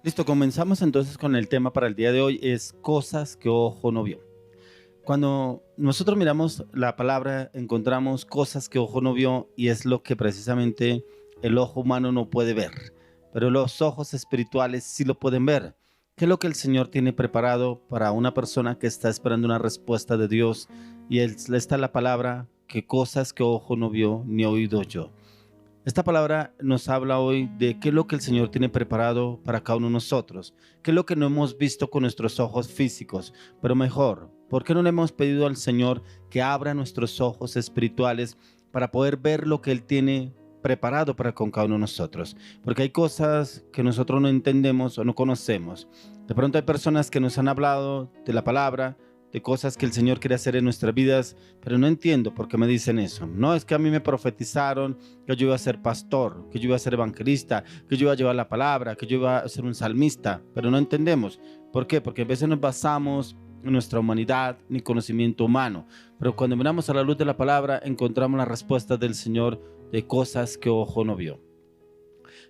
Listo, comenzamos entonces con el tema para el día de hoy, es cosas que ojo no vio. Cuando nosotros miramos la palabra, encontramos cosas que ojo no vio y es lo que precisamente el ojo humano no puede ver, pero los ojos espirituales sí lo pueden ver. ¿Qué es lo que el Señor tiene preparado para una persona que está esperando una respuesta de Dios? Y está la palabra, que cosas que ojo no vio ni oído yo. Esta palabra nos habla hoy de qué es lo que el Señor tiene preparado para cada uno de nosotros, qué es lo que no hemos visto con nuestros ojos físicos, pero mejor, ¿por qué no le hemos pedido al Señor que abra nuestros ojos espirituales para poder ver lo que Él tiene preparado para con cada uno de nosotros? Porque hay cosas que nosotros no entendemos o no conocemos. De pronto hay personas que nos han hablado de la palabra, de cosas que el Señor quiere hacer en nuestras vidas, pero no entiendo por qué me dicen eso. No, es que a mí me profetizaron que yo iba a ser pastor, que yo iba a ser evangelista, que yo iba a llevar la palabra, que yo iba a ser un salmista, pero no entendemos. ¿Por qué? Porque a veces nos basamos en nuestra humanidad ni conocimiento humano, pero cuando miramos a la luz de la palabra encontramos la respuesta del Señor de cosas que ojo no vio.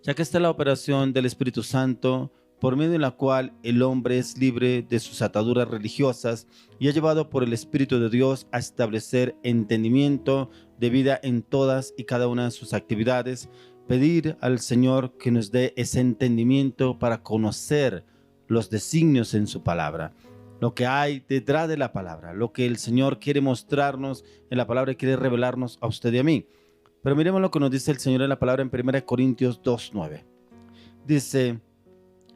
Ya que está la operación del Espíritu Santo, por medio de la cual el hombre es libre de sus ataduras religiosas y es llevado por el Espíritu de Dios a establecer entendimiento de vida en todas y cada una de sus actividades, pedir al Señor que nos dé ese entendimiento para conocer los designios en su palabra, lo que hay detrás de la palabra, lo que el Señor quiere mostrarnos en la palabra y quiere revelarnos a usted y a mí. Pero miremos lo que nos dice el Señor en la palabra en 1 Corintios 2:9. Dice: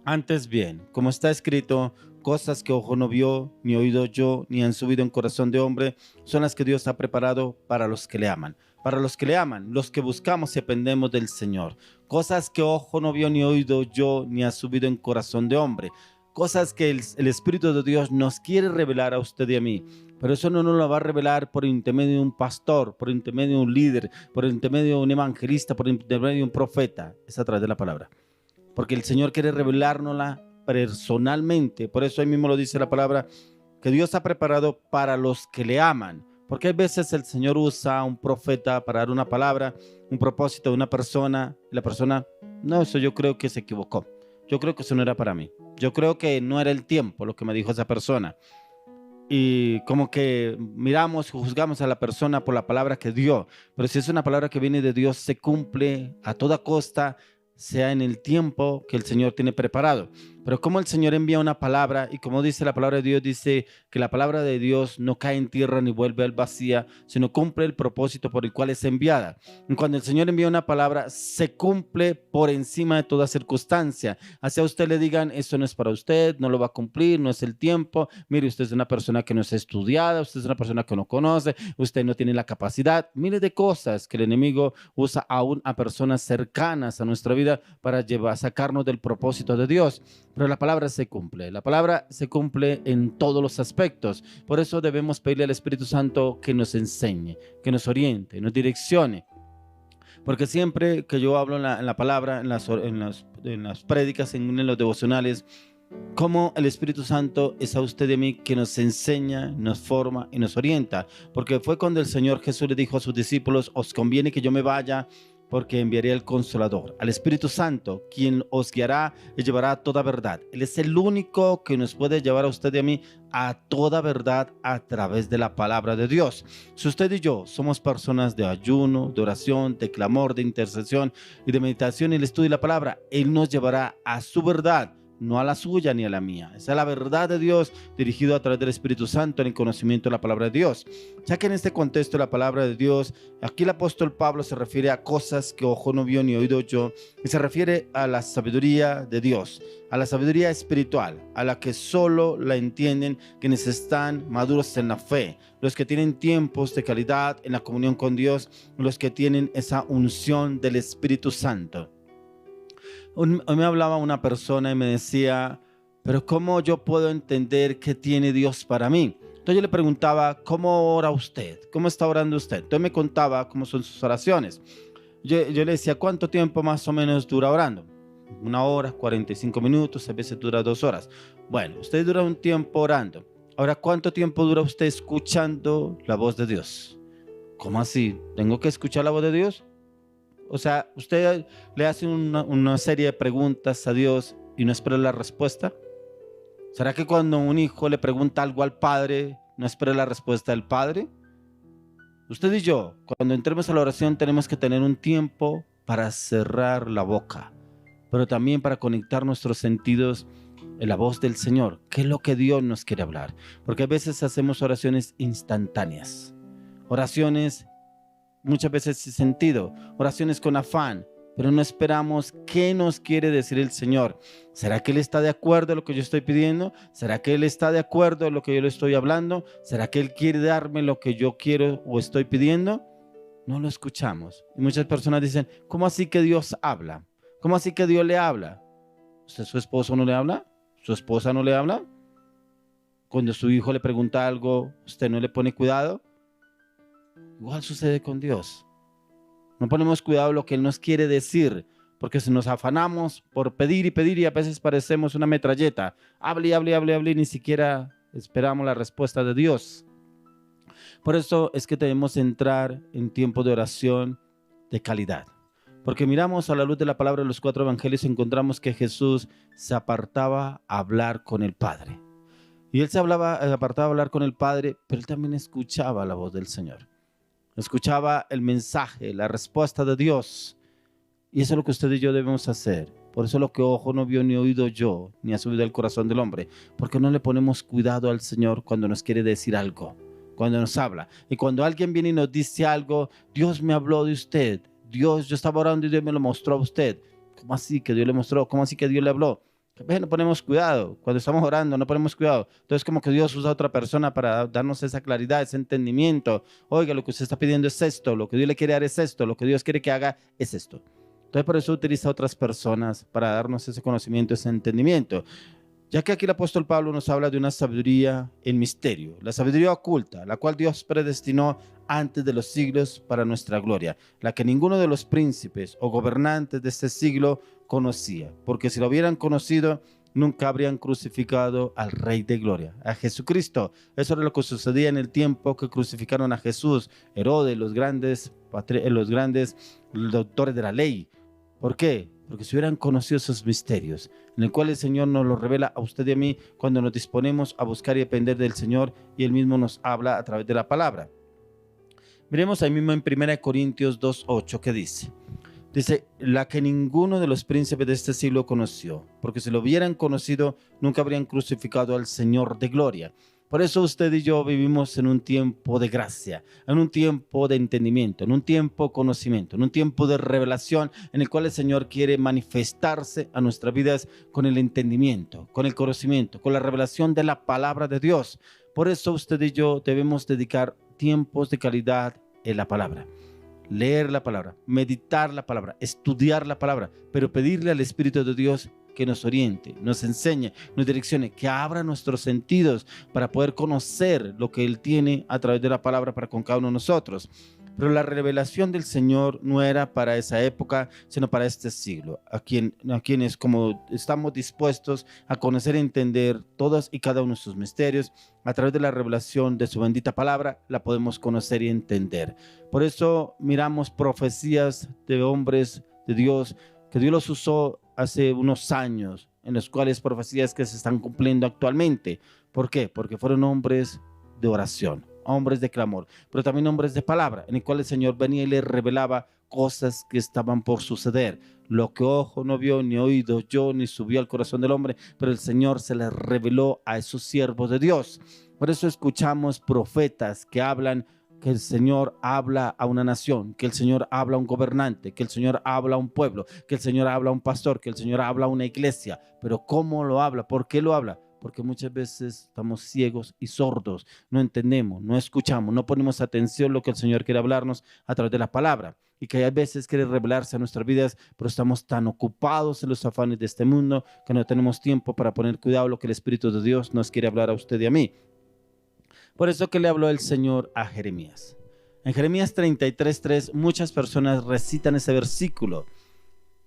antes bien, como está escrito, cosas que ojo no vio, ni oído yo, ni han subido en corazón de hombre, son las que Dios ha preparado para los que le aman. Para los que le aman, los que buscamos y dependemos del Señor. Cosas que ojo no vio, ni oído yo, ni ha subido en corazón de hombre. Cosas que el Espíritu de Dios nos quiere revelar a usted y a mí. Pero eso no nos lo va a revelar por intermedio de un pastor, por intermedio de un líder, por intermedio de un evangelista, por intermedio de un profeta. Es a través de la palabra, porque el Señor quiere revelárnosla personalmente. Por eso ahí mismo lo dice la palabra, que Dios ha preparado para los que le aman. Porque hay veces el Señor usa a un profeta para dar una palabra, un propósito de una persona, y la persona, no, eso yo creo que se equivocó. Yo creo que eso no era para mí. Yo creo que no era el tiempo lo que me dijo esa persona. Y como que miramos, juzgamos a la persona por la palabra que dio, pero si es una palabra que viene de Dios, se cumple a toda costa, sea en el tiempo que el Señor tiene preparado. Pero como el Señor envía una palabra, y como dice la palabra de Dios, dice que la palabra de Dios no cae en tierra ni vuelve al vacía, sino cumple el propósito por el cual es enviada. Y cuando el Señor envía una palabra, se cumple por encima de toda circunstancia. Así a usted le digan, eso no es para usted, no lo va a cumplir, no es el tiempo. Mire, usted es una persona que no es estudiada, usted es una persona que no conoce, usted no tiene la capacidad. Mire de cosas que el enemigo usa aún a personas cercanas a nuestra vida para llevar, sacarnos del propósito de Dios. Pero la palabra se cumple en todos los aspectos. Por eso debemos pedirle al Espíritu Santo que nos enseñe, que nos oriente, nos direccione. Porque siempre que yo hablo en la palabra, en las prédicas, en los devocionales, como el Espíritu Santo es a usted y a mí que nos enseña, nos forma y nos orienta. Porque fue cuando el Señor Jesús le dijo a sus discípulos, os conviene que yo me vaya, porque enviaré al Consolador, al Espíritu Santo, quien os guiará y llevará a toda verdad. Él es el único que nos puede llevar a usted y a mí a toda verdad a través de la palabra de Dios. Si usted y yo somos personas de ayuno, de oración, de clamor, de intercesión y de meditación y el estudio de la palabra, Él nos llevará a su verdad, no a la suya ni a la mía. Esa es la verdad de Dios dirigido a través del Espíritu Santo en el conocimiento de la palabra de Dios. Ya que en este contexto de la palabra de Dios, aquí el apóstol Pablo se refiere a cosas que ojo no vio ni oído yo, y se refiere a la sabiduría de Dios, a la sabiduría espiritual, a la que solo la entienden quienes están maduros en la fe, los que tienen tiempos de calidad en la comunión con Dios, los que tienen esa unción del Espíritu Santo. Hoy me hablaba una persona y me decía, pero ¿cómo yo puedo entender qué tiene Dios para mí? Entonces yo le preguntaba, ¿cómo ora usted? ¿Cómo está orando usted? Entonces me contaba cómo son sus oraciones. Yo le decía, ¿cuánto tiempo más o menos dura orando? 1 hora, 45 minutos, a veces dura 2 horas. Bueno, usted dura un tiempo orando. Ahora, ¿cuánto tiempo dura usted escuchando la voz de Dios? ¿Cómo así? ¿Tengo que escuchar la voz de Dios? O sea, usted le hace una serie de preguntas a Dios y no espera la respuesta? ¿Será que cuando un hijo le pregunta algo al padre, no espera la respuesta del padre? Usted y yo, cuando entremos a la oración, tenemos que tener un tiempo para cerrar la boca, pero también para conectar nuestros sentidos en la voz del Señor. ¿Qué es lo que Dios nos quiere hablar? Porque a veces hacemos oraciones instantáneas, oraciones muchas veces sin sentido, oraciones con afán, pero no esperamos qué nos quiere decir el Señor. ¿Será que Él está de acuerdo a lo que yo estoy pidiendo? ¿Será que Él está de acuerdo a lo que yo le estoy hablando? ¿Será que Él quiere darme lo que yo quiero o estoy pidiendo? No lo escuchamos. Y muchas personas dicen, ¿cómo así que Dios habla? ¿Cómo así que Dios le habla? ¿Usted, su esposo no le habla? ¿Su esposa no le habla? Cuando su hijo le pregunta algo, ¿usted no le pone cuidado? Igual sucede con Dios. No ponemos cuidado en lo que Él nos quiere decir, porque si nos afanamos por pedir y pedir y a veces parecemos una metralleta, hable y hable y hable y hable y ni siquiera esperamos la respuesta de Dios. Por eso es que debemos entrar en tiempo de oración de calidad. Porque miramos a la luz de la palabra de los 4 evangelios y encontramos que Jesús se apartaba a hablar con el Padre. Y Él se apartaba a hablar con el Padre, pero Él también escuchaba la voz del Señor. Escuchaba el mensaje, la respuesta de Dios. Y eso es lo que usted y yo debemos hacer. Por eso lo que ojo no vio ni oído yo, ni ha subido al corazón del hombre. Porque no le ponemos cuidado al Señor cuando nos quiere decir algo, cuando nos habla. Y cuando alguien viene y nos dice algo, Dios me habló de usted. Dios, yo estaba orando y Dios me lo mostró a usted. ¿Cómo así que Dios le mostró? ¿Cómo así que Dios le habló? A veces no ponemos cuidado, cuando estamos orando no ponemos cuidado. Entonces como que Dios usa a otra persona para darnos esa claridad, ese entendimiento. Oiga, lo que usted está pidiendo es esto, lo que Dios le quiere dar es esto, lo que Dios quiere que haga es esto. Entonces por eso utiliza a otras personas para darnos ese conocimiento, ese entendimiento. Ya que aquí el apóstol Pablo nos habla de una sabiduría en misterio, la sabiduría oculta, la cual Dios predestinó antes de los siglos para nuestra gloria, la que ninguno de los príncipes o gobernantes de este siglo conocía, porque si lo hubieran conocido, nunca habrían crucificado al Rey de Gloria, a Jesucristo. Eso era lo que sucedía en el tiempo que crucificaron a Jesús, Herodes, los grandes doctores de la ley. ¿Por qué? Porque si hubieran conocido esos misterios, en el cual el Señor nos los revela a usted y a mí cuando nos disponemos a buscar y depender del Señor y Él mismo nos habla a través de la palabra. Miremos ahí mismo en 1 Corintios 2:8 que dice, la que ninguno de los príncipes de este siglo conoció, porque si lo hubieran conocido, nunca habrían crucificado al Señor de gloria. Por eso usted y yo vivimos en un tiempo de gracia, en un tiempo de entendimiento, en un tiempo de conocimiento, en un tiempo de revelación en el cual el Señor quiere manifestarse a nuestras vidas con el entendimiento, con el conocimiento, con la revelación de la palabra de Dios. Por eso usted y yo debemos dedicar tiempos de calidad en la palabra. Leer la palabra, meditar la palabra, estudiar la palabra, pero pedirle al Espíritu de Dios que nos oriente, nos enseñe, nos direccione, que abra nuestros sentidos para poder conocer lo que Él tiene a través de la palabra para con cada uno de nosotros. Pero la revelación del Señor no era para esa época, sino para este siglo, a quienes como estamos dispuestos a conocer y entender todos y cada uno de sus misterios, a través de la revelación de su bendita palabra, la podemos conocer y entender. Por eso miramos profecías de hombres de Dios, que Dios los usó hace unos años, en los cuales profecías que se están cumpliendo actualmente. ¿Por qué? Porque fueron hombres de oración, hombres de clamor, pero también hombres de palabra, en el cual el Señor venía y les revelaba cosas que estaban por suceder. Lo que ojo no vio, ni oído yo, ni subió al corazón del hombre, pero el Señor se les reveló a esos siervos de Dios. Por eso escuchamos profetas que hablan que el Señor habla a una nación, que el Señor habla a un gobernante, que el Señor habla a un pueblo, que el Señor habla a un pastor, que el Señor habla a una iglesia. Pero ¿cómo lo habla? ¿Por qué lo habla? Porque muchas veces estamos ciegos y sordos, no entendemos, no escuchamos, no ponemos atención a lo que el Señor quiere hablarnos a través de la palabra. Y que a veces quiere revelarse a nuestras vidas, pero estamos tan ocupados en los afanes de este mundo que no tenemos tiempo para poner cuidado a lo que el Espíritu de Dios nos quiere hablar a usted y a mí. Por eso que le habló el Señor a Jeremías. En Jeremías 33:3 muchas personas recitan ese versículo,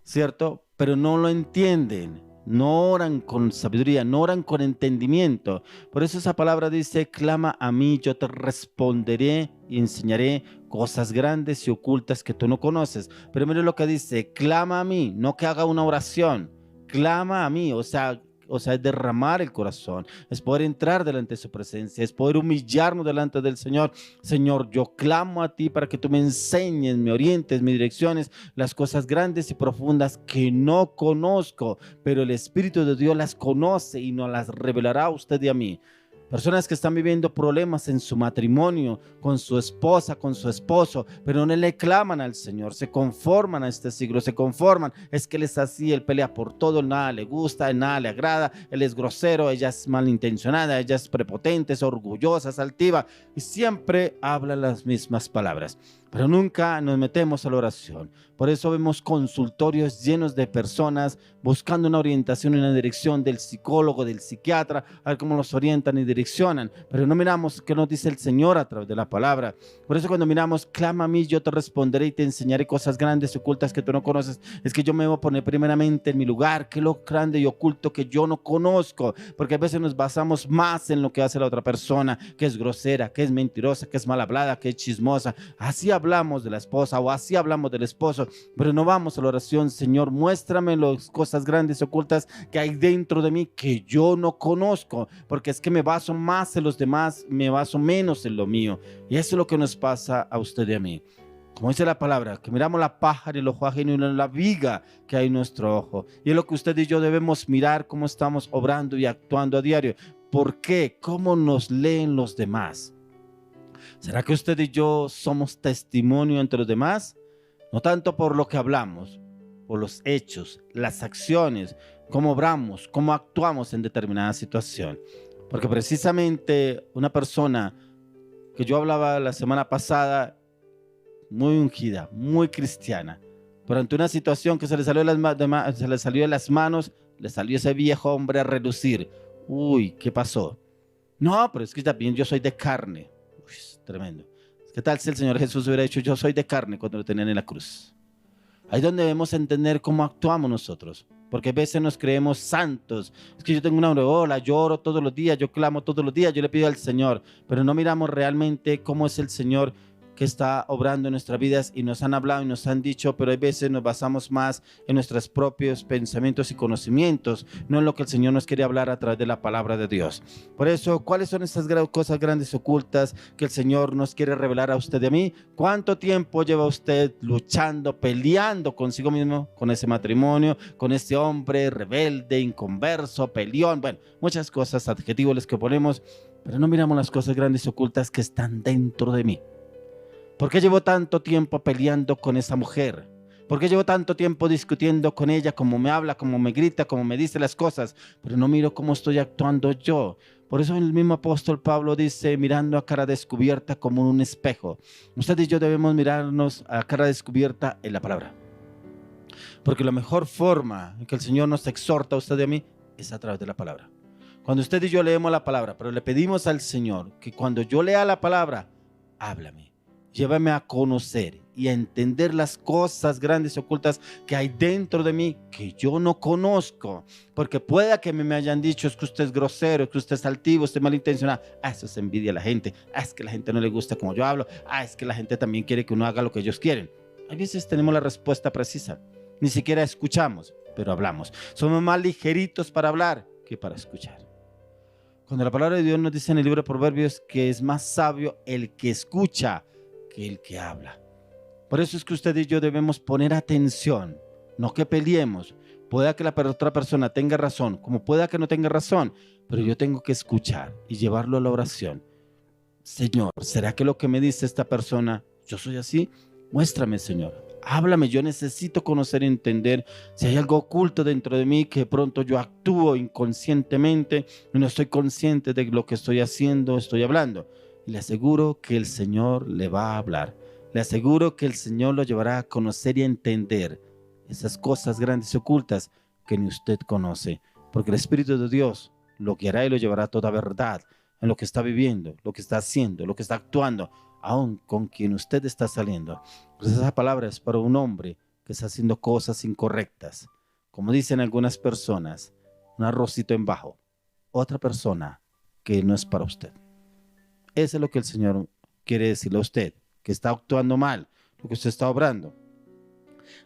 ¿cierto? Pero no lo entienden, no oran con sabiduría, no oran con entendimiento. Por eso esa palabra dice, clama a mí, yo te responderé y enseñaré cosas grandes y ocultas que tú no conoces. Pero mire lo que dice, clama a mí, no que haga una oración. clama a mí, o sea, es derramar el corazón, es poder entrar delante de su presencia, es poder humillarnos delante del Señor. Señor, yo clamo a ti para que tú me enseñes, me orientes, me direcciones, las cosas grandes y profundas que no conozco, pero el Espíritu de Dios las conoce y nos las revelará a usted y a mí. Personas que están viviendo problemas en su matrimonio, con su esposa, con su esposo, pero no le claman al Señor, se conforman a este siglo, se conforman. Es que él es así, él pelea por todo, nada le gusta, nada le agrada, él es grosero, ella es malintencionada, ella es prepotente, es orgullosa, es altiva y siempre habla las mismas palabras. Pero nunca nos metemos a la oración. Por eso vemos consultorios llenos de personas buscando una orientación y una dirección del psicólogo, del psiquiatra, a ver cómo los orientan y direccionan. Pero no miramos qué nos dice el Señor a través de la palabra. Por eso cuando miramos, clama a mí, yo te responderé y te enseñaré cosas grandes y ocultas que tú no conoces. Es que yo me voy a poner primeramente en mi lugar, que es lo grande y oculto que yo no conozco. Porque a veces nos basamos más en lo que hace la otra persona, que es grosera, que es mentirosa, que es mal hablada, que es chismosa. Así hablamos de la esposa o así hablamos del esposo, pero no vamos a la oración. Señor, muéstrame las cosas grandes y ocultas que hay dentro de mí que yo no conozco, porque es que me baso más en los demás, me baso menos en lo mío, y eso es lo que nos pasa a usted y a mí. Como dice la palabra, que miramos la paja en el ojo ajeno y no la viga que hay en nuestro ojo. Y es lo que usted y yo debemos mirar, cómo estamos obrando y actuando a diario. ¿Por qué? ¿Cómo nos leen los demás? ¿Será que usted y yo somos testimonio entre los demás? No tanto por lo que hablamos, por los hechos, las acciones, cómo obramos, cómo actuamos en determinada situación. Porque precisamente una persona que yo hablaba la semana pasada, muy ungida, muy cristiana, pero ante una situación que se le salió de las manos, le salió ese viejo hombre a relucir. Uy, ¿qué pasó? No, pero es que también yo soy de carne. Uy, tremendo. ¿Qué tal si el Señor Jesús hubiera dicho yo soy de carne cuando lo tenían en la cruz? Ahí es donde debemos entender cómo actuamos nosotros. Porque a veces nos creemos santos. Es que yo tengo una aureola, lloro todos los días, yo clamo todos los días, yo le pido al Señor. Pero no miramos realmente cómo es el Señor que está obrando en nuestras vidas, y nos han hablado y nos han dicho, pero hay veces nos basamos más en nuestros propios pensamientos y conocimientos, no en lo que el Señor nos quiere hablar a través de la palabra de Dios. Por eso, ¿cuáles son esas cosas grandes ocultas que el Señor nos quiere revelar a usted y a mí? ¿Cuánto tiempo lleva usted luchando, peleando consigo mismo, con ese matrimonio, con ese hombre rebelde, inconverso, peleón? Bueno, muchas cosas, adjetivos les que ponemos, pero no miramos las cosas grandes y ocultas que están dentro de mí. ¿Por qué llevo tanto tiempo peleando con esa mujer? ¿Por qué llevo tanto tiempo discutiendo con ella, cómo me habla, cómo me grita, cómo me dice las cosas? Pero no miro cómo estoy actuando yo. Por eso el mismo apóstol Pablo dice, mirando a cara descubierta como en un espejo. Usted y yo debemos mirarnos a cara descubierta en la palabra. Porque la mejor forma en que el Señor nos exhorta a usted y a mí es a través de la palabra. Cuando usted y yo leemos la palabra, pero le pedimos al Señor que cuando yo lea la palabra, háblame. Llévame a conocer y a entender las cosas grandes y ocultas que hay dentro de mí que yo no conozco. Porque pueda que me hayan dicho, es que usted es grosero, que usted es altivo, usted es malintencionado. Eso es envidia a la gente. Es que a la gente no le gusta como yo hablo. Es que la gente también quiere que uno haga lo que ellos quieren. A veces tenemos la respuesta precisa. Ni siquiera escuchamos, pero hablamos. Somos más ligeritos para hablar que para escuchar. Cuando la palabra de Dios nos dice en el libro de Proverbios que es más sabio el que escucha que el que habla. Por eso es que usted y yo debemos poner atención, no que peleemos. Pueda que la otra persona tenga razón, como pueda que no tenga razón, pero yo tengo que escuchar y llevarlo a la oración. Señor, ¿será que lo que me dice esta persona, yo soy así? Muéstrame, Señor. Háblame, yo necesito conocer y entender si hay algo oculto dentro de mí que de pronto yo actúo inconscientemente y no estoy consciente de lo que estoy haciendo, estoy hablando. Y le aseguro que el Señor le va a hablar. Le aseguro que el Señor lo llevará a conocer y a entender esas cosas grandes y ocultas que ni usted conoce. Porque el Espíritu de Dios lo guiará y lo llevará a toda verdad en lo que está viviendo, lo que está haciendo, lo que está actuando, aún con quien usted está saliendo. Pues esa palabra es para un hombre que está haciendo cosas incorrectas. Como dicen algunas personas, un arrocito en bajo. Otra persona que no es para usted. Eso es lo que el Señor quiere decirle a usted, que está actuando mal, lo que usted está obrando.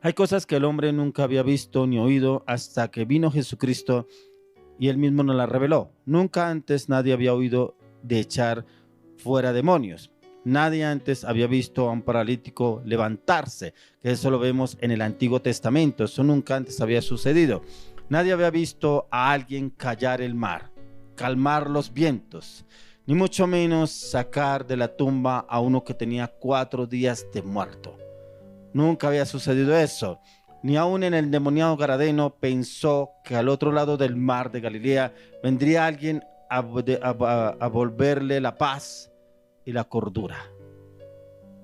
Hay cosas que el hombre nunca había visto ni oído hasta que vino Jesucristo y él mismo nos las reveló. Nunca antes nadie había oído de echar fuera demonios. Nadie antes había visto a un paralítico levantarse, que eso lo vemos en el Antiguo Testamento. Eso nunca antes había sucedido. Nadie había visto a alguien callar el mar, calmar los vientos, ni mucho menos sacar de la tumba a uno que tenía 4 días de muerto. Nunca había sucedido eso. Ni aún en el endemoniado Gadareno pensó que al otro lado del mar de Galilea vendría alguien a volverle la paz y la cordura.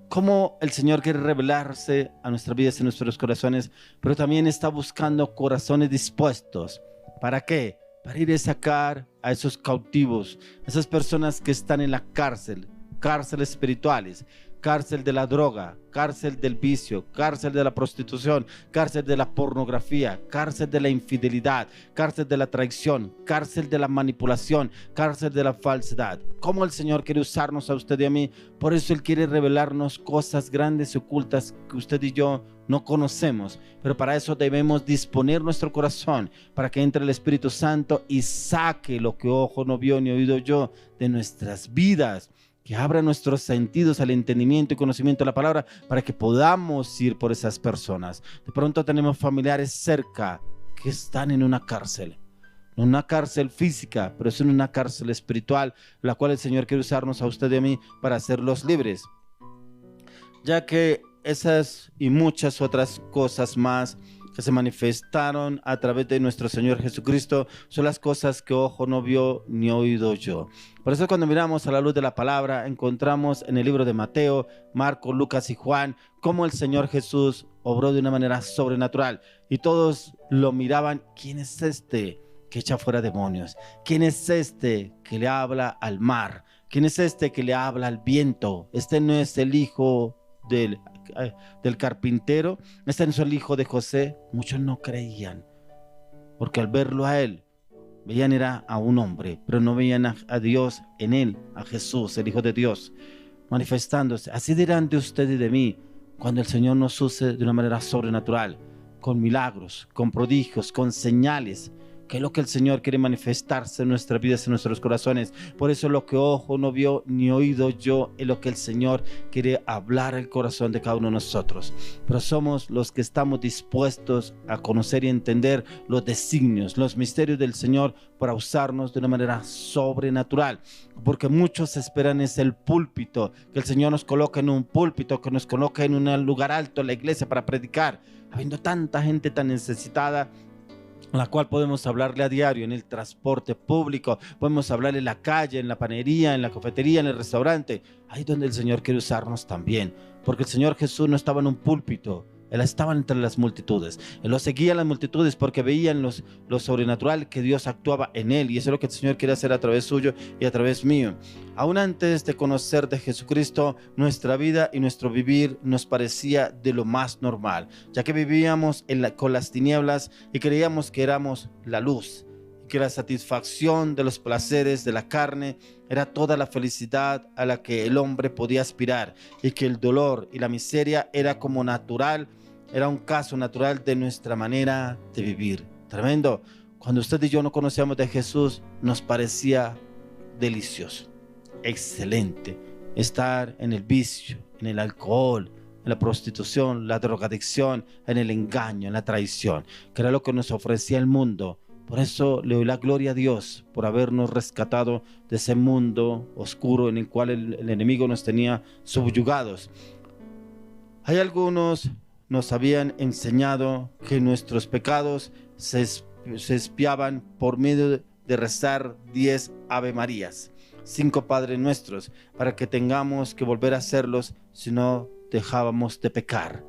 Cómo el Señor quiere revelarse a nuestras vidas y a nuestros corazones, pero también está buscando corazones dispuestos. ¿Para qué? Para ir a sacar a esos cautivos, a esas personas que están en la cárcel, cárceles espirituales, cárcel de la droga, cárcel del vicio, cárcel de la prostitución, cárcel de la pornografía, cárcel de la infidelidad, cárcel de la traición, cárcel de la manipulación, cárcel de la falsedad. ¿Cómo el Señor quiere usarnos a usted y a mí? Por eso Él quiere revelarnos cosas grandes y ocultas que usted y yo no conocemos, pero para eso debemos disponer nuestro corazón para que entre el Espíritu Santo y saque lo que ojo no vio ni oído yo de nuestras vidas, que abra nuestros sentidos al entendimiento y conocimiento de la palabra para que podamos ir por esas personas. De pronto tenemos familiares cerca que están en una cárcel, no una cárcel física, pero es en una cárcel espiritual, la cual el Señor quiere usarnos a usted y a mí para hacerlos libres, ya que esas y muchas otras cosas más que se manifestaron a través de nuestro Señor Jesucristo son las cosas que ojo no vio ni oído yo. Por eso cuando miramos a la luz de la palabra encontramos en el libro de Mateo, Marcos, Lucas y Juan cómo el Señor Jesús obró de una manera sobrenatural y todos lo miraban. ¿Quién es este que echa fuera demonios? ¿Quién es este que le habla al mar? ¿Quién es este que le habla al viento? Este no es el hijo del carpintero, este no es el hijo de José. Muchos no creían, porque al verlo a él, veían era a un hombre, pero no veían a Dios en él, a Jesús, el Hijo de Dios, manifestándose. Así dirán de usted y de mí, cuando el Señor nos use de una manera sobrenatural, con milagros, con prodigios, con señales, que es lo que el Señor quiere manifestarse en nuestras vidas, en nuestros corazones. Por eso lo que ojo no vio ni oído yo es lo que el Señor quiere hablar al corazón de cada uno de nosotros. Pero somos los que estamos dispuestos a conocer y entender los designios, los misterios del Señor para usarnos de una manera sobrenatural. Porque muchos esperan es el púlpito, que el Señor nos coloque en un púlpito, que nos coloque en un lugar alto en la iglesia para predicar, habiendo tanta gente tan necesitada, la cual podemos hablarle a diario en el transporte público, podemos hablarle en la calle, en la panadería, en la cafetería, en el restaurante. Ahí donde el Señor quiere usarnos también, porque el Señor Jesús no estaba en un púlpito, Él estaba entre las multitudes. Él lo seguía en las multitudes porque veían lo sobrenatural que Dios actuaba en Él, y eso es lo que el Señor quiere hacer a través suyo y a través mío. Aún antes de conocer de Jesucristo, nuestra vida y nuestro vivir nos parecía de lo más normal, ya que vivíamos con las tinieblas y creíamos que éramos la luz, que la satisfacción de los placeres de la carne era toda la felicidad a la que el hombre podía aspirar, y que el dolor y la miseria era como natural, era un caso natural de nuestra manera de vivir. Tremendo. Cuando usted y yo no conocíamos de Jesús, nos parecía delicioso, excelente estar en el vicio, en el alcohol, en la prostitución, la drogadicción, en el engaño, en la traición, que era lo que nos ofrecía el mundo. Por eso le doy la gloria a Dios por habernos rescatado de ese mundo oscuro en el cual el enemigo nos tenía subyugados. Hay algunos nos habían enseñado que nuestros pecados se expiaban por medio de rezar 10 Ave Marías, 5 Padres Nuestros, para que tengamos que volver a hacerlos si no dejábamos de pecar.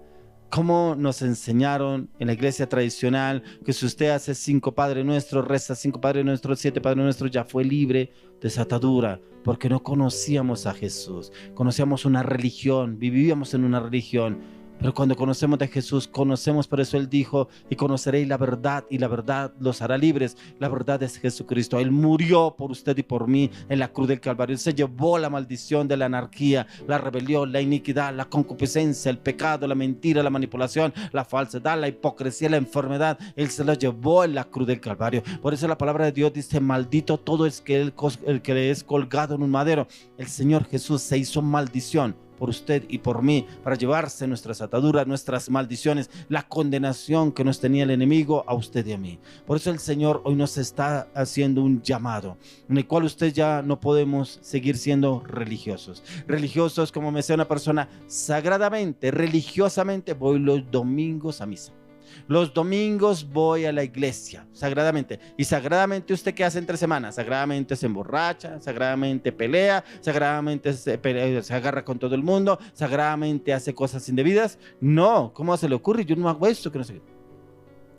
¿Cómo nos enseñaron en la iglesia tradicional que si usted hace 5 Padre Nuestros, reza 5 Padre Nuestros, 7 Padre Nuestros, ya fue libre de esa atadura? Porque no conocíamos a Jesús, conocíamos una religión, vivíamos en una religión, Pero cuando conocemos de Jesús, conocemos, por eso Él dijo, y conoceréis la verdad los hará libres. La verdad es Jesucristo. Él murió por usted y por mí en la cruz del Calvario. Él se llevó la maldición de la anarquía, la rebelión, la iniquidad, la concupiscencia, el pecado, la mentira, la manipulación, la falsedad, la hipocresía, la enfermedad. Él se la llevó en la cruz del Calvario. Por eso la palabra de Dios dice, maldito todo el que le es colgado en un madero. El Señor Jesús se hizo maldición por usted y por mí, para llevarse nuestras ataduras, nuestras maldiciones, la condenación que nos tenía el enemigo a usted y a mí. Por eso el Señor hoy nos está haciendo un llamado, en el cual usted ya no podemos seguir siendo religiosos. Religiosos, como me decía una persona, sagradamente, religiosamente, voy los domingos a misa. Los domingos voy a la iglesia, sagradamente. ¿Y sagradamente usted qué hace entre semanas? Sagradamente se emborracha, sagradamente pelea, sagradamente se agarra con todo el mundo, sagradamente hace cosas indebidas. No, ¿cómo se le ocurre? Yo no hago esto, que no sé qué.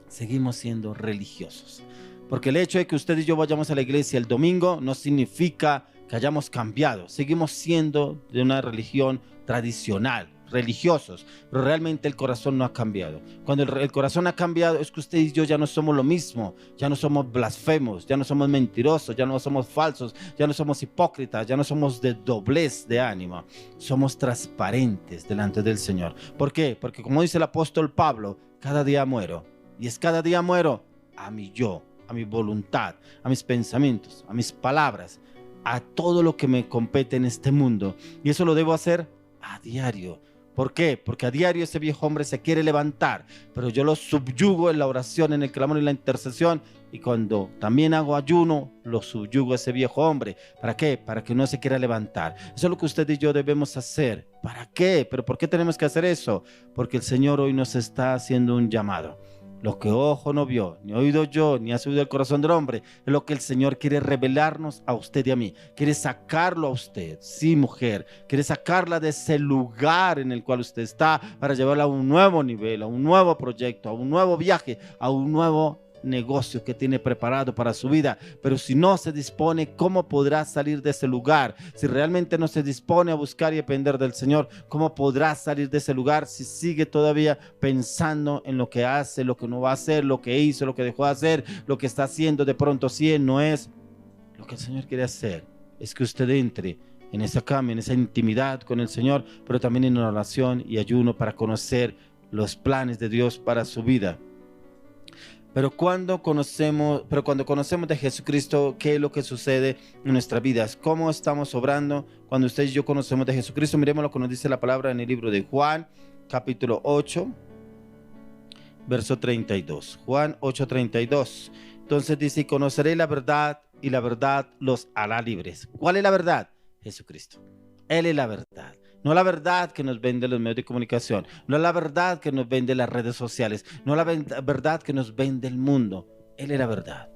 Seguimos siendo religiosos. Porque el hecho de que usted y yo vayamos a la iglesia el domingo no significa que hayamos cambiado. Seguimos siendo de una religión tradicional, religiosos, pero realmente el corazón no ha cambiado. Cuando el corazón ha cambiado, es que usted y yo ya no somos lo mismo, ya no somos blasfemos, ya no somos mentirosos, ya no somos falsos, ya no somos hipócritas, ya no somos de doblez de ánimo, somos transparentes delante del Señor. ¿Por qué? Porque como dice el apóstol Pablo, cada día muero, y es cada día muero a mi yo, a mi voluntad, a mis pensamientos, a mis palabras, a todo lo que me compete en este mundo, y eso lo debo hacer a diario. ¿Por qué? Porque a diario ese viejo hombre se quiere levantar, pero yo lo subyugo en la oración, en el clamor y la intercesión, y cuando también hago ayuno, lo subyugo a ese viejo hombre. ¿Para qué? Para que no se quiera levantar. Eso es lo que usted y yo debemos hacer. ¿Para qué? ¿Pero por qué tenemos que hacer eso? Porque el Señor hoy nos está haciendo un llamado. Lo que ojo no vio, ni oído yo, ni ha subido el corazón del hombre, es lo que el Señor quiere revelarnos a usted y a mí. Quiere sacarlo a usted, sí, mujer, quiere sacarla de ese lugar en el cual usted está para llevarla a un nuevo nivel, a un nuevo proyecto, a un nuevo viaje, a un nuevo negocio que tiene preparado para su vida. Pero si no se dispone, ¿cómo podrá salir de ese lugar? Si realmente no se dispone a buscar y depender del Señor, ¿cómo podrá salir de ese lugar si sigue todavía pensando en lo que hace, lo que no va a hacer, lo que hizo, lo que dejó de hacer, lo que está haciendo de pronto? Si no es lo que el Señor quiere hacer, es que usted entre en esa cama, en esa intimidad con el Señor, pero también en oración y ayuno para conocer los planes de Dios para su vida. Pero cuando conocemos de Jesucristo, ¿qué es lo que sucede en nuestras vidas? ¿Cómo estamos obrando cuando usted y yo conocemos de Jesucristo? Miremos lo que nos dice la palabra en el libro de Juan, capítulo 8, verso 32. Juan 8:32. Entonces dice, conoceré la verdad y la verdad los hará libres. ¿Cuál es la verdad? Jesucristo. Él es la verdad. No la verdad que nos vende los medios de comunicación, no la verdad que nos vende las redes sociales, no la verdad que nos vende el mundo. Él es la verdad.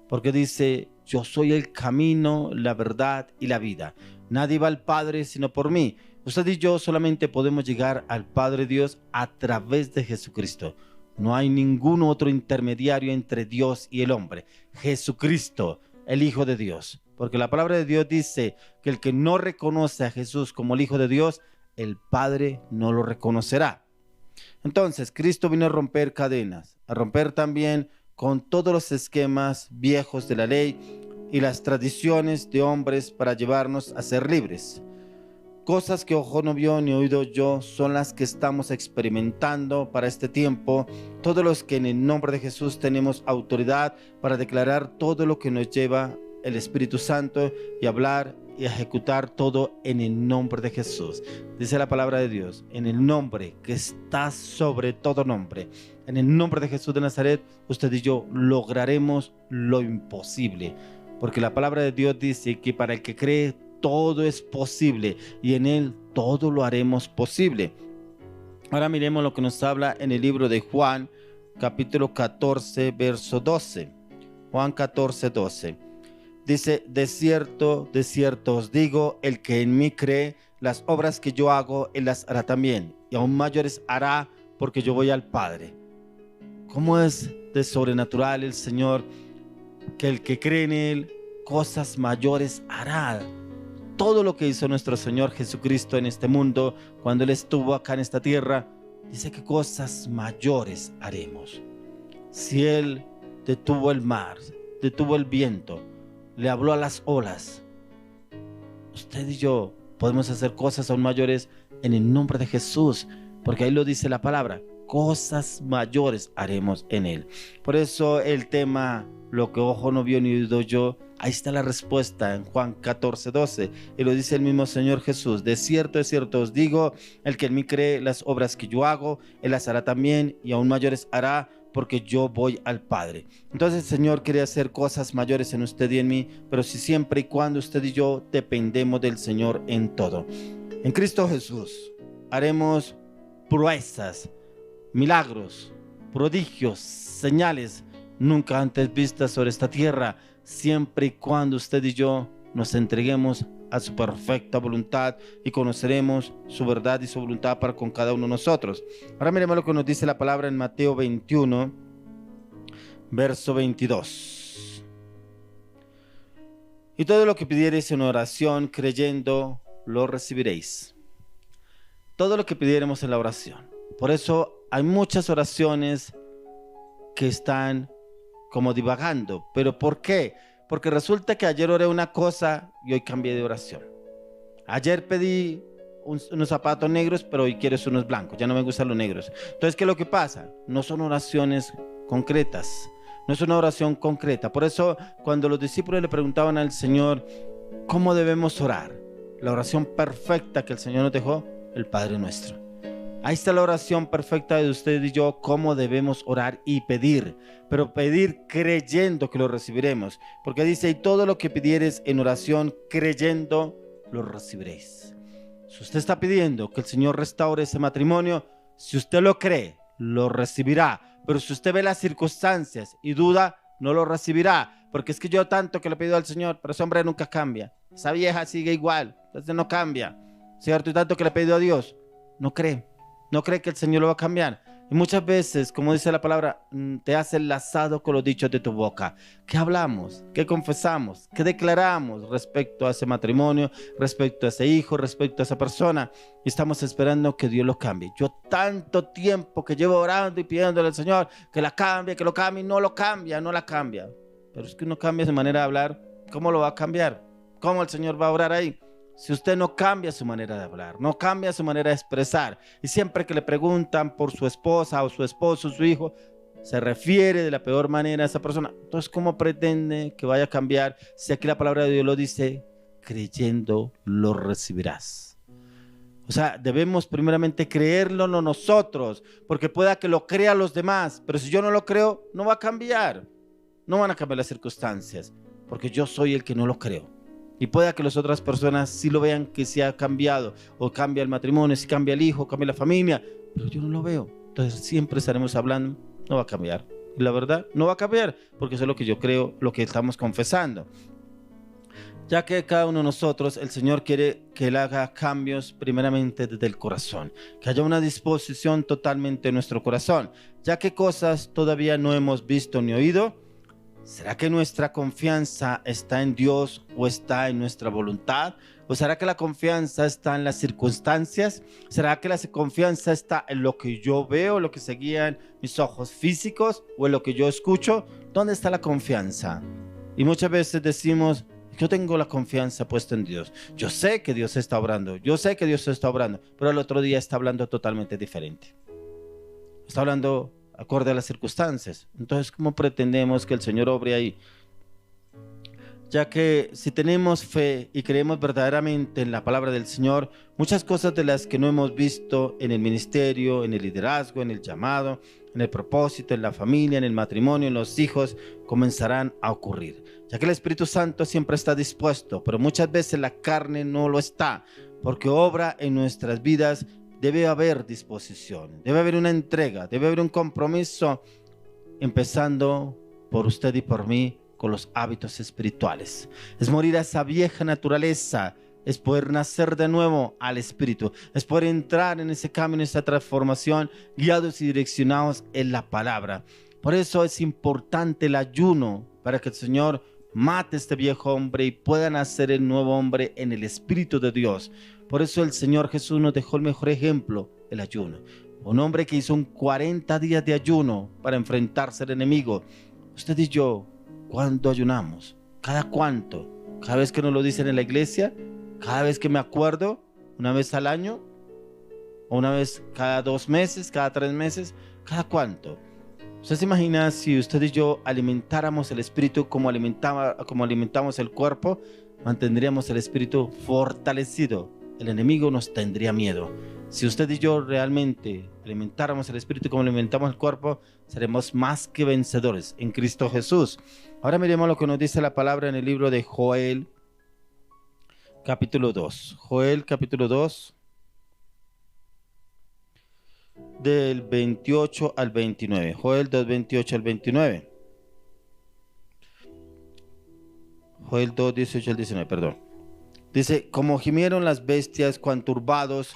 Porque dice, yo soy el camino, la verdad y la vida. Nadie va al Padre sino por mí. Usted y yo solamente podemos llegar al Padre Dios a través de Jesucristo. No hay ningún otro intermediario entre Dios y el hombre. Jesucristo, el Hijo de Dios. Porque la palabra de Dios dice que el que no reconoce a Jesús como el Hijo de Dios, el Padre no lo reconocerá. Entonces, Cristo vino a romper cadenas, a romper también con todos los esquemas viejos de la ley y las tradiciones de hombres para llevarnos a ser libres. Cosas que ojo no vio ni oído yo son las que estamos experimentando para este tiempo. Todos los que en el nombre de Jesús tenemos autoridad para declarar todo lo que nos lleva el Espíritu Santo y hablar y ejecutar todo en el nombre de Jesús. Dice la palabra de Dios, en el nombre que está sobre todo nombre, en el nombre de Jesús de Nazaret, usted y yo lograremos lo imposible, porque la palabra de Dios dice que para el que cree todo es posible y en él todo lo haremos posible. Ahora miremos lo que nos habla en el libro de Juan, capítulo 14, verso 12. Juan 14, 12. Dice, de cierto os digo, el que en mí cree, las obras que yo hago, él las hará también, y aún mayores hará, porque yo voy al Padre. ¿Cómo es de sobrenatural el Señor? Que el que cree en él, cosas mayores hará. Todo lo que hizo nuestro Señor Jesucristo en este mundo, cuando él estuvo acá en esta tierra, dice que cosas mayores haremos. Si Él detuvo el mar, detuvo el viento, le habló a las olas, usted y yo podemos hacer cosas aún mayores en el nombre de Jesús, porque ahí lo dice la palabra, cosas mayores haremos en Él. Por eso el tema, lo que ojo no vio ni oído yo, ahí está la respuesta en Juan 14:12, y lo dice el mismo Señor Jesús, de cierto os digo, el que en mí cree, las obras que yo hago, Él las hará también, y aún mayores hará, porque yo voy al Padre. Entonces el Señor quiere hacer cosas mayores en usted y en mí, pero si siempre y cuando usted y yo dependemos del Señor en todo. En Cristo Jesús haremos proezas, milagros, prodigios, señales nunca antes vistas sobre esta tierra, siempre y cuando usted y yo nos entreguemos a su perfecta voluntad y conoceremos su verdad y su voluntad para con cada uno de nosotros. Ahora miremos lo que nos dice la palabra en Mateo 21, verso 22. Y todo lo que pidiereis en oración, creyendo, lo recibiréis. Todo lo que pidiéramos en la oración. Por eso hay muchas oraciones que están como divagando. ¿Pero por qué? Porque resulta que ayer oré una cosa y hoy cambié de oración. Ayer pedí unos zapatos negros, pero hoy quiero unos blancos. Ya no me gustan los negros. Entonces, ¿qué es lo que pasa? No son oraciones concretas. No es una oración concreta. Por eso, cuando los discípulos le preguntaban al Señor, ¿cómo debemos orar? La oración perfecta que el Señor nos dejó, el Padre Nuestro. Ahí está la oración perfecta de usted y yo, cómo debemos orar y pedir, pero pedir creyendo que lo recibiremos, porque dice, y todo lo que pidieres en oración creyendo, lo recibiréis. Si usted está pidiendo que el Señor restaure ese matrimonio, si usted lo cree, lo recibirá, pero si usted ve las circunstancias y duda, no lo recibirá, porque es que yo tanto que le pido al Señor, pero ese hombre nunca cambia, esa vieja sigue igual, entonces no cambia, ¿cierto? Y tanto que le pido a Dios, no cree que el Señor lo va a cambiar. Y muchas veces, como dice la palabra, te has enlazado con los dichos de tu boca. ¿Qué hablamos? ¿Qué confesamos? ¿Qué declaramos respecto a ese matrimonio, respecto a ese hijo, respecto a esa persona? Y estamos esperando que Dios lo cambie. Yo tanto tiempo que llevo orando y pidiéndole al Señor que la cambie, que lo cambie, y no lo cambia, no la cambia. Pero es que uno cambia su manera de hablar, ¿cómo lo va a cambiar? ¿Cómo el Señor va a orar ahí? Si usted no cambia su manera de hablar, no cambia su manera de expresar, y siempre que le preguntan por su esposa o su esposo, su hijo, se refiere de la peor manera a esa persona, entonces ¿cómo pretende que vaya a cambiar si aquí la palabra de Dios lo dice, creyendo lo recibirás? O sea, debemos primeramente creerlo no nosotros, porque pueda que lo crean los demás, pero si yo no lo creo, no va a cambiar, no van a cambiar las circunstancias, porque yo soy el que no lo creo. Y pueda que las otras personas sí lo vean que se ha cambiado, o cambia el matrimonio, si cambia el hijo, cambia la familia, pero yo no lo veo. Entonces siempre estaremos hablando, no va a cambiar. Y la verdad, no va a cambiar, porque eso es lo que yo creo, lo que estamos confesando. Ya que cada uno de nosotros, el Señor quiere que Él haga cambios primeramente desde el corazón, que haya una disposición totalmente en nuestro corazón, ya que cosas todavía no hemos visto ni oído. ¿Será que nuestra confianza está en Dios o está en nuestra voluntad? ¿O será que la confianza está en las circunstancias? ¿Será que la confianza está en lo que yo veo, lo que se guían mis ojos físicos o en lo que yo escucho? ¿Dónde está la confianza? Y muchas veces decimos, yo tengo la confianza puesta en Dios. Yo sé que Dios está obrando, yo sé que Dios está obrando, pero el otro día está hablando totalmente diferente. Está hablando acorde a las circunstancias. Entonces, ¿cómo pretendemos que el Señor obre ahí? Ya que si tenemos fe y creemos verdaderamente en la palabra del Señor, muchas cosas de las que no hemos visto en el ministerio, en el liderazgo, en el llamado, en el propósito, en la familia, en el matrimonio, en los hijos, comenzarán a ocurrir. Ya que el Espíritu Santo siempre está dispuesto, pero muchas veces la carne no lo está, porque obra en nuestras vidas. Debe haber disposición, debe haber una entrega, debe haber un compromiso, empezando por usted y por mí con los hábitos espirituales. Es morir a esa vieja naturaleza, es poder nacer de nuevo al Espíritu, es poder entrar en ese camino, en esa transformación, guiados y direccionados en la palabra. Por eso es importante el ayuno, para que el Señor mate este viejo hombre y pueda nacer el nuevo hombre en el Espíritu de Dios. Por eso el Señor Jesús nos dejó el mejor ejemplo, el ayuno. Un hombre que hizo un 40 días de ayuno para enfrentarse al enemigo. Usted y yo, ¿cuándo ayunamos? ¿Cada cuánto? ¿Cada vez que nos lo dicen en la iglesia? ¿Cada vez que me acuerdo? ¿Una vez al año? ¿O una vez cada 2 meses? ¿Cada 3 meses? ¿Cada cuánto? ¿Usted se imagina si usted y yo alimentáramos el espíritu como alimentamos el cuerpo? Mantendríamos el espíritu fortalecido. El enemigo nos tendría miedo. Si usted y yo realmente alimentáramos el espíritu como alimentamos el cuerpo, seremos más que vencedores en Cristo Jesús. Ahora miremos lo que nos dice la palabra en el libro de Joel, capítulo 2. Joel, capítulo 2, del 28 al 29. Joel 2, 28 al 29. Joel 2, 18 al 19, perdón. Dice, como gimieron las bestias, cuán turbados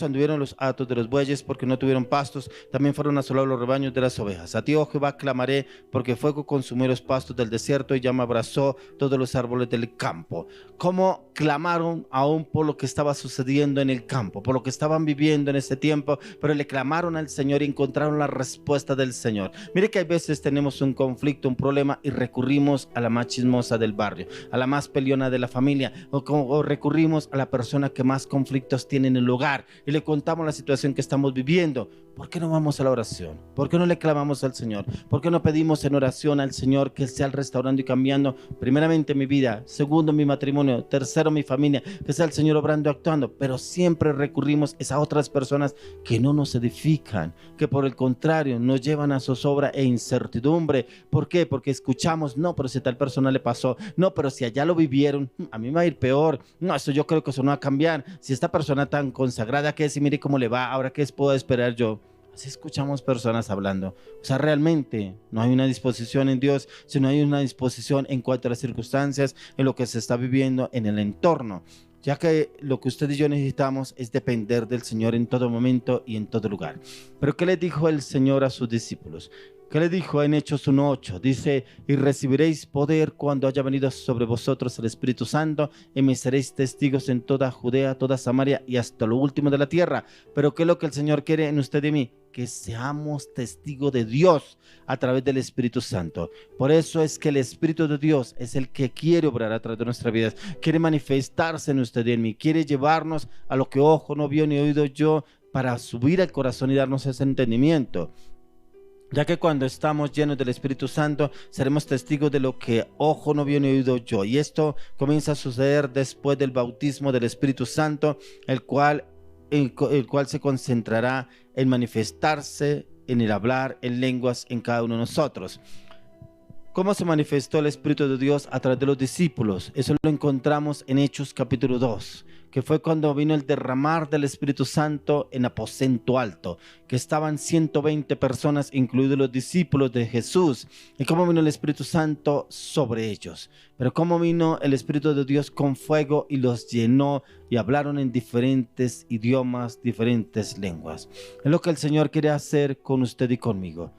anduvieron los hatos de los bueyes, porque no tuvieron pastos, también fueron asolados los rebaños de las ovejas. A ti, oh Jehová, clamaré, porque fuego consumió los pastos del desierto y llama abrazó todos los árboles del campo. ¿Cómo clamaron aún por lo que estaba sucediendo en el campo, por lo que estaban viviendo en ese tiempo? Pero le clamaron al Señor y encontraron la respuesta del Señor. Mire que hay veces tenemos un conflicto, un problema, y recurrimos a la más chismosa del barrio, a la más peleona de la familia, o recurrimos a la persona que más conflictos tiene en el hogar y le contamos la situación que estamos viviendo. ¿Por qué no vamos a la oración? ¿Por qué no le clamamos al Señor? ¿Por qué no pedimos en oración al Señor que sea restaurando y cambiando primeramente mi vida, segundo mi matrimonio, tercero mi familia, que sea el Señor obrando y actuando? Pero siempre recurrimos a otras personas que no nos edifican, que por el contrario nos llevan a zozobra e incertidumbre. ¿Por qué? Porque escuchamos, no, pero si a tal persona le pasó, no, pero si allá lo vivieron, a mí me va a ir peor, no, eso yo creo que eso no va a cambiar. Si esta persona tan consagrada que es, y mire cómo le va, ahora qué puedo esperar yo. Así escuchamos personas hablando. O sea, realmente no hay una disposición en Dios, sino hay una disposición en cuanto a las circunstancias, en lo que se está viviendo en el entorno. Ya que lo que usted y yo necesitamos es depender del Señor en todo momento y en todo lugar. Pero ¿qué le dijo el Señor a sus discípulos? ¿Qué le dijo en Hechos 1:8? Dice, y recibiréis poder cuando haya venido sobre vosotros el Espíritu Santo, y me seréis testigos en toda Judea, toda Samaria y hasta lo último de la tierra. Pero ¿qué es lo que el Señor quiere en usted y en mí? Que seamos testigos de Dios a través del Espíritu Santo. Por eso es que el Espíritu de Dios es el que quiere obrar a través de nuestras vidas, quiere manifestarse en usted y en mí, quiere llevarnos a lo que ojo no vio ni oído yo, para subir al corazón y darnos ese entendimiento. Ya que cuando estamos llenos del Espíritu Santo, seremos testigos de lo que ojo no vio ni oído yo. Y esto comienza a suceder después del bautismo del Espíritu Santo, el cual se concentrará en manifestarse, en el hablar en lenguas en cada uno de nosotros. ¿Cómo se manifestó el Espíritu de Dios a través de los discípulos? Eso lo encontramos en Hechos capítulo 2, que fue cuando vino el derramar del Espíritu Santo en aposento alto, que estaban 120 personas, incluidos los discípulos de Jesús. Y cómo vino el Espíritu Santo sobre ellos. Pero cómo vino el Espíritu de Dios con fuego y los llenó y hablaron en diferentes idiomas, diferentes lenguas. Es lo que el Señor quiere hacer con usted y conmigo.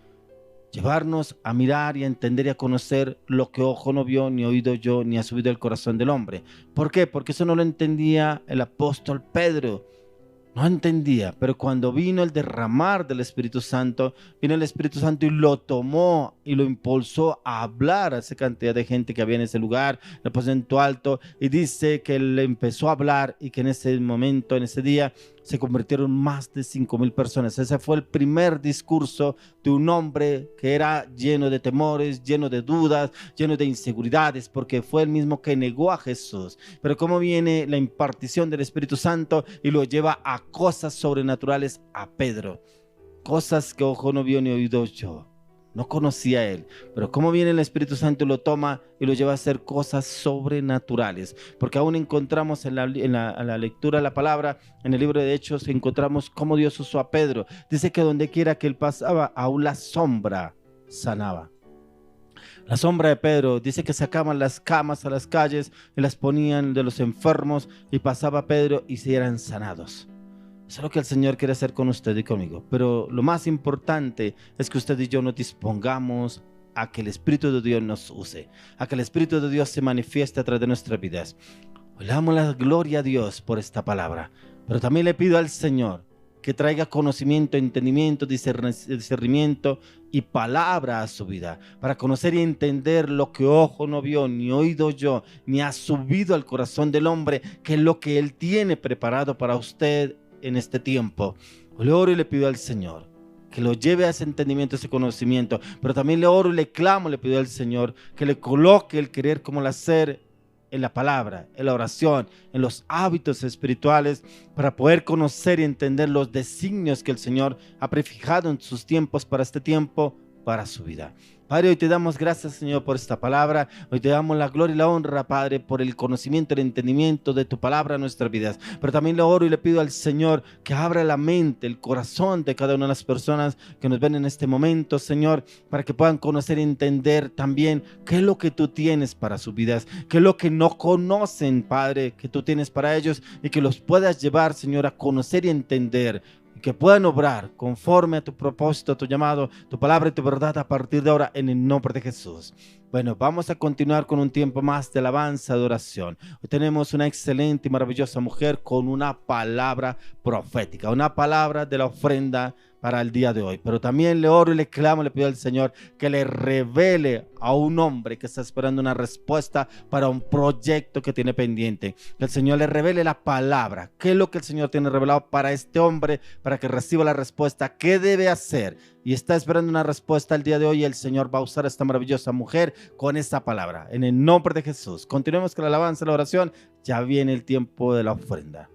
Llevarnos a mirar y a entender y a conocer lo que ojo no vio, ni oído yo, ni ha subido el corazón del hombre. ¿Por qué? Porque eso no lo entendía el apóstol Pedro. No entendía, pero cuando vino el derramar del Espíritu Santo, vino el Espíritu Santo y lo tomó y lo impulsó a hablar a esa cantidad de gente que había en ese lugar, en el aposento alto, y dice que él empezó a hablar y que en ese momento, en ese día, se convirtieron más de 5,000 personas. Ese fue el primer discurso de un hombre que era lleno de temores, lleno de dudas, lleno de inseguridades, porque fue el mismo que negó a Jesús. Pero cómo viene la impartición del Espíritu Santo y lo lleva a cosas sobrenaturales a Pedro. Cosas que ojo no vio ni oído yo. No conocía a él, pero cómo viene el Espíritu Santo y lo toma y lo lleva a hacer cosas sobrenaturales, porque aún encontramos en la lectura de la palabra, en el libro de Hechos, encontramos cómo Dios usó a Pedro. Dice que donde quiera que él pasaba, aún la sombra sanaba. La sombra de Pedro, dice que sacaban las camas a las calles y las ponían de los enfermos, y pasaba Pedro y se eran sanados. Eso es lo que el Señor quiere hacer con usted y conmigo. Pero lo más importante es que usted y yo nos dispongamos a que el Espíritu de Dios nos use, a que el Espíritu de Dios se manifieste a través de nuestras vidas. Le damos la gloria a Dios por esta palabra. Pero también le pido al Señor que traiga conocimiento, entendimiento, discernimiento y palabra a su vida, para conocer y entender lo que ojo no vio, ni oído yo, ni ha subido al corazón del hombre, que es lo que Él tiene preparado para usted en este tiempo. Le oro y le pido al Señor que lo lleve a ese entendimiento, ese conocimiento, pero también le oro y le clamo, le pido al Señor que le coloque el querer como el hacer en la palabra, en la oración, en los hábitos espirituales, para poder conocer y entender los designios que el Señor ha prefijado en sus tiempos para este tiempo, para su vida. Padre, hoy te damos gracias, Señor, por esta palabra. Hoy te damos la gloria y la honra, Padre, por el conocimiento y el entendimiento de tu palabra en nuestras vidas. Pero también le oro y le pido al Señor que abra la mente, el corazón de cada una de las personas que nos ven en este momento, Señor, para que puedan conocer y entender también qué es lo que tú tienes para sus vidas, qué es lo que no conocen, Padre, que tú tienes para ellos, y que los puedas llevar, Señor, a conocer y entender, que puedan obrar conforme a tu propósito, a tu llamado, tu palabra y tu verdad a partir de ahora, en el nombre de Jesús. Bueno, vamos a continuar con un tiempo más de alabanza, de oración. Hoy tenemos una excelente y maravillosa mujer con una palabra profética, una palabra de la ofrenda para el día de hoy. Pero también le oro y le clamo, le pido al Señor que le revele a un hombre que está esperando una respuesta para un proyecto que tiene pendiente. Que el Señor le revele la palabra. ¿Qué es lo que el Señor tiene revelado para este hombre, para que reciba la respuesta? ¿Qué debe hacer? Y está esperando una respuesta el día de hoy, y el Señor va a usar a esta maravillosa mujer con esta palabra. En el nombre de Jesús. Continuemos con la alabanza, la oración. Ya viene el tiempo de la ofrenda.